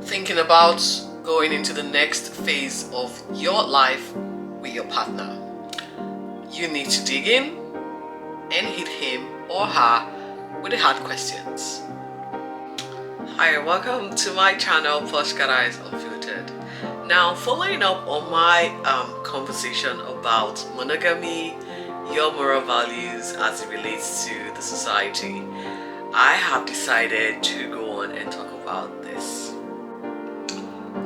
Thinking about going into the next phase of your life with your partner, you need to dig in and hit him or her with the hard questions. Hi, welcome to my channel, Plush Cat Eyes Unfiltered. Now, following up on my conversation about monogamy, your moral values as it relates to the society, I have decided to go on and talk about this.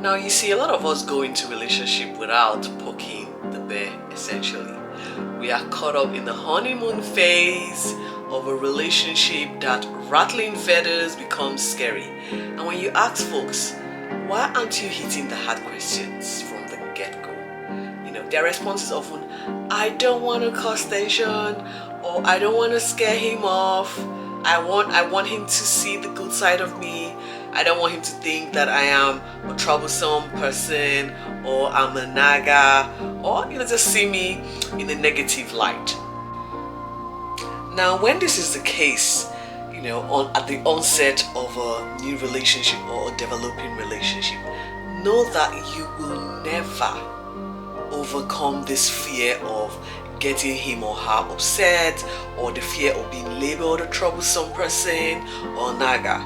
Now, you see, a lot of us go into relationship without poking the bear, essentially. We are caught up in the honeymoon phase of a relationship that rattling feathers becomes scary. And when you ask folks, why aren't you hitting the hard questions from the get-go? Their response is often, I don't want to cause tension, or I don't want to scare him off. I want him to see the good side of me. I don't want him to think that I am a troublesome person, or I'm a naga, or just see me in a negative light. Now, when this is the case, at the onset of a new relationship or a developing relationship, know that you will never overcome this fear of getting him or her upset, or the fear of being labeled a troublesome person or naga.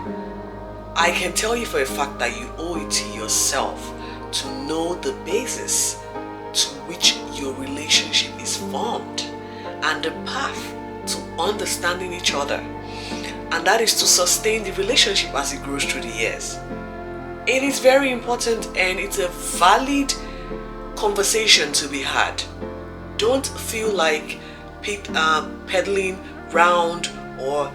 I can tell you for a fact that you owe it to yourself to know the basis to which your relationship is formed and the path to understanding each other, and that is to sustain the relationship as it grows through the years. It is very important, and it's a valid conversation to be had. Don't feel like peddling round or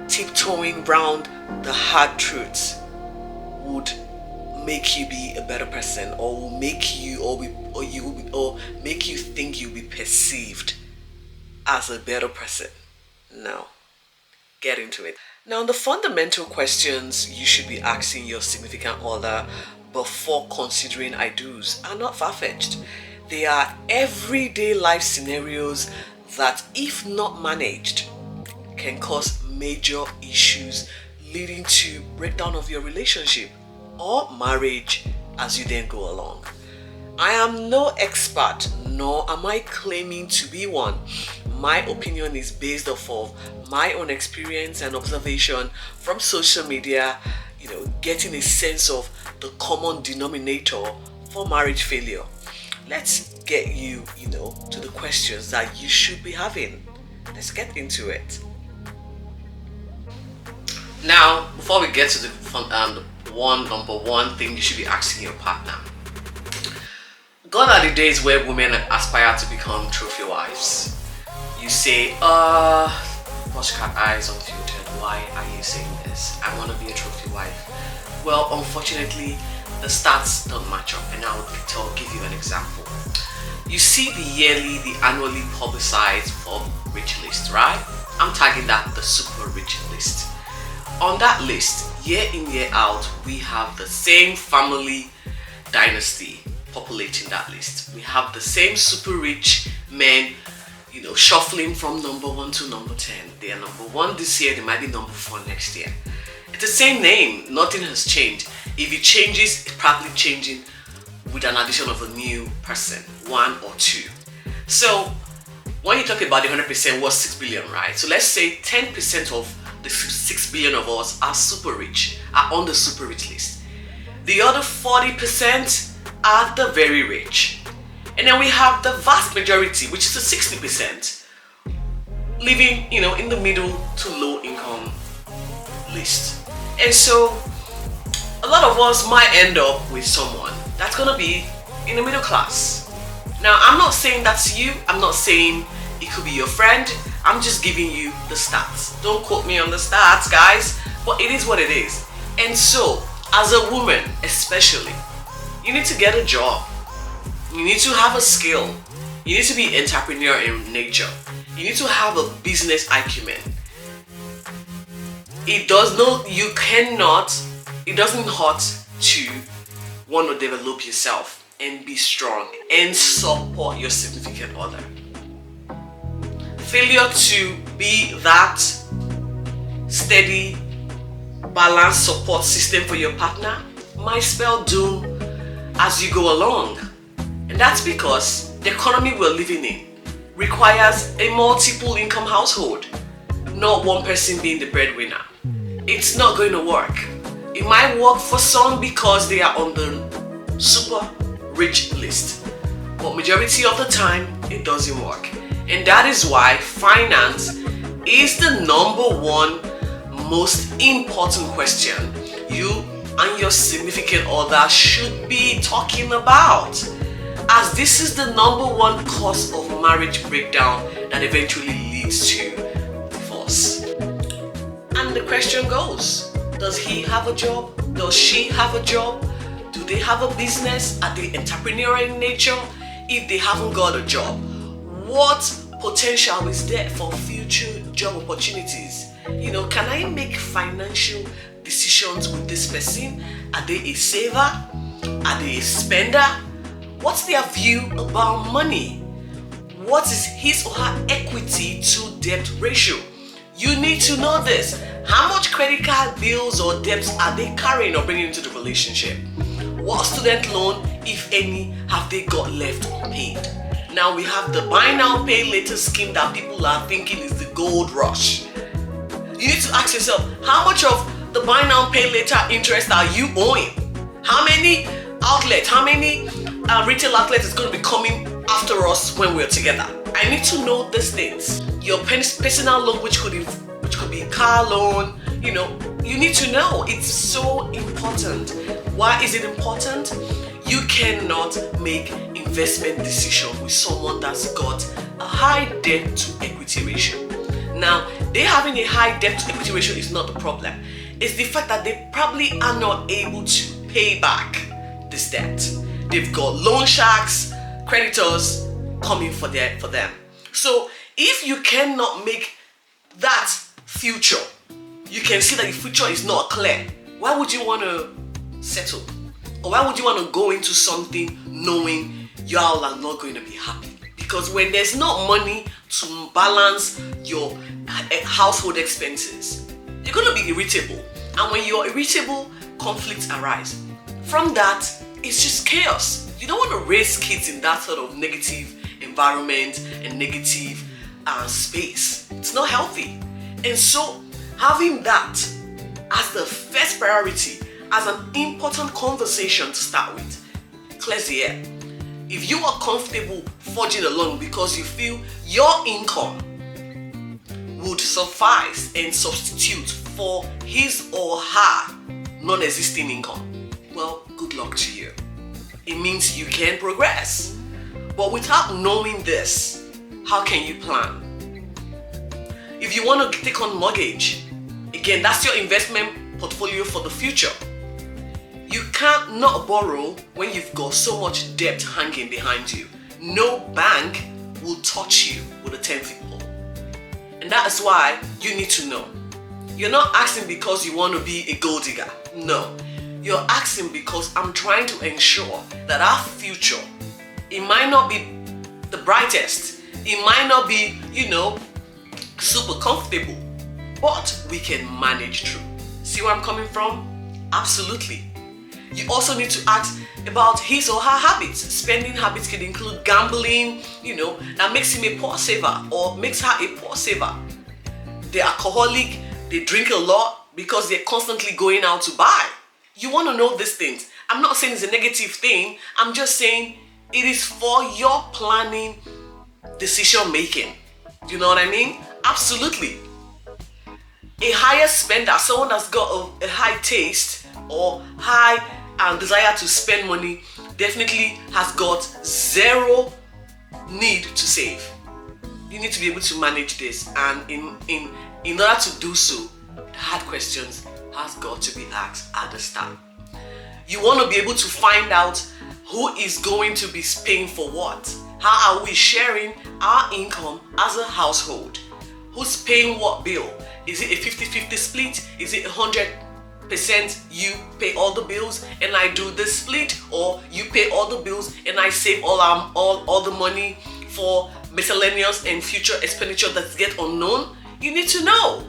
tiptoeing round the hard truths would make you be a better person, or will make you or make you think you'll be perceived as a better person. No. Get into it. Now, the fundamental questions you should be asking your significant other before considering I-dos are not far-fetched. They are everyday life scenarios that, if not managed, can cause major issues leading to breakdown of your relationship or marriage as you then go along. I am no expert, nor am I claiming to be one. My opinion is based off of my own experience and observation from social media, getting a sense of the common denominator for marriage failure. Let's get you, to the questions that you should be having. Let's get into it. Now, before we get to the number one thing you should be asking your partner. Gone are the days where women aspire to become trophy wives. You say, Plush Cat Eyes Unfiltered, why are you saying this? I want to be a trophy wife. Well, unfortunately, the stats don't match up, and I'll give you an example. You see the annually publicized Forbes rich list, right? I'm tagging that the super rich list. On that list, year in, year out, we have the same family dynasty populating that list. We have the same super rich men, shuffling from number 1 to number 10. They are number 1 this year, they might be number 4 next year. It's the same name, nothing has changed. If it changes, it's probably changing with an addition of a new person, 1 or 2. So when you talk about the 100% was 6 billion, right? So let's say 10% of the 6 billion of us are super rich, are on the super rich list. The other 40% are the very rich. And then we have the vast majority, which is the 60%, living, in the middle to low income list. And so a lot of us might end up with someone that's gonna be in the middle class. Now, I'm not saying that's you. I'm not saying it could be your friend. I'm just giving you the stats. Don't quote me on the stats, guys, but it is what it is. And so, as a woman especially, you need to get a job. You need to have a skill. You need to be entrepreneur in nature. You need to have a business acumen. It doesn't hurt to want to develop yourself and be strong and support your significant other. Failure to be that steady, balanced support system for your partner might spell doom as you go along. And that's because the economy we're living in requires a multiple income household, not one person being the breadwinner. It's not going to work. It might work for some because they are on the super rich list, but majority of the time it doesn't work. And that is why finance is the number one most important question you and your significant other should be talking about, as this is the number one cause of marriage breakdown that eventually leads to divorce. And the question goes, does he have a job? Does she have a job? Do they have a business? Are they entrepreneurial in nature? If they haven't got a job, what potential is there for future job opportunities? Can I make financial decisions with this person? Are they a saver? Are they a spender? What's their view about money? What is his or her equity to debt ratio? You need to know this. How much credit card bills or debts are they carrying or bringing into the relationship? What student loan, if any, have they got left unpaid? Now we have the buy now pay later scheme that people are thinking is the gold rush. You need to ask yourself, how much of the buy now pay later interest are you owing? How many outlets, how many retail outlets is going to be coming after us when we're together? I need to know these things. Your personal loan, which could be a car loan, you need to know. It's so important. Why is it important? You cannot make investment decisions with someone that's got a high debt to equity ratio. Now, they having a high debt to equity ratio is not the problem. It's the fact that they probably are not able to pay back this debt. They've got loan sharks, creditors coming for them. So if you cannot make that future, you can see that the future is not clear, why would you want to settle? Or why would you want to go into something knowing y'all are not going to be happy? Because when there's not money to balance your household expenses, you're going to be irritable. And when you're irritable, conflicts arise. From that, it's just chaos. You don't want to raise kids in that sort of negative environment and negative space. It's not healthy. And so having that as the first priority, as an important conversation to start with, clears the air. If you are comfortable forging along because you feel your income would suffice and substitute for his or her non-existing income, well, good luck to you. It means you can progress. But without knowing this, how can you plan? If you want to take on mortgage, again, that's your investment portfolio for the future. You can't not borrow when you've got so much debt hanging behind you. No bank will touch you with a 10-foot pole. And that is why you need to know. You're not asking because you want to be a gold digger. No. You're asking because I'm trying to ensure that our future, it might not be the brightest. It might not be, super comfortable. But we can manage through. See where I'm coming from? Absolutely. You also need to ask about his or her habits. Spending habits can include gambling, that makes him a poor saver or makes her a poor saver. They're alcoholic, they drink a lot because they're constantly going out to buy. You want to know these things. I'm not saying it's a negative thing. I'm just saying it is for your planning, decision making. Do you know what I mean? Absolutely. A higher spender, someone that's got a high taste or high desire to spend money, definitely has got zero need to save. You need to be able to manage this, and in order to do so, the hard questions has got to be asked at the start. You want to be able to find out who is going to be paying for what. How are we sharing our income as a household? Who's paying what bill? Is it a 50-50 split? Is it 100% you pay all the bills and I do the split, or you pay all the bills and I save all the money for miscellaneous and future expenditure that's yet unknown? You need to know.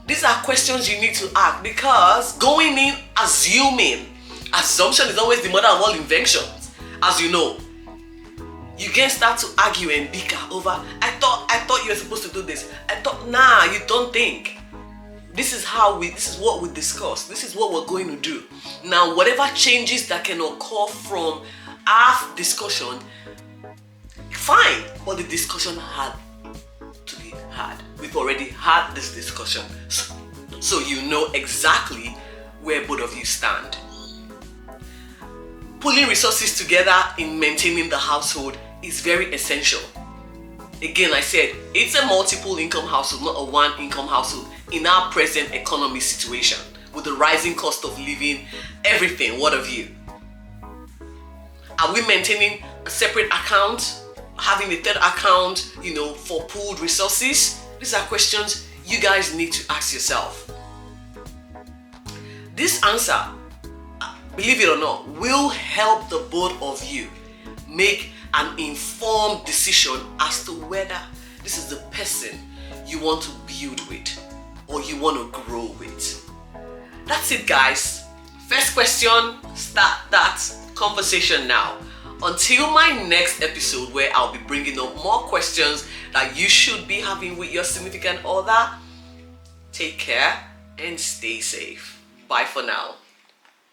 These are questions you need to ask, because going in assuming Assumption is always the mother of all inventions, as you know. You can start to argue and bicker over, I thought you were supposed to do this. Nah, you don't think. This is what we discuss. This is what we're going to do. Now, whatever changes that can occur from our discussion, fine, but the discussion had to be had. We've already had this discussion. So you know exactly where both of you stand. Pulling resources together in maintaining the household is very essential. Again, I said, it's a multiple income household, not a one income household in our present economy situation with the rising cost of living, everything. What of you? Are we maintaining a separate account, having a third account, for pooled resources? These are questions you guys need to ask yourself. This answer, believe it or not, will help the both of you make an informed decision as to whether this is the person you want to build with or you want to grow with. That's it, guys. First question, start that conversation now. Until my next episode, where I'll be bringing up more questions that you should be having with your significant other, take care and stay safe. Bye for now.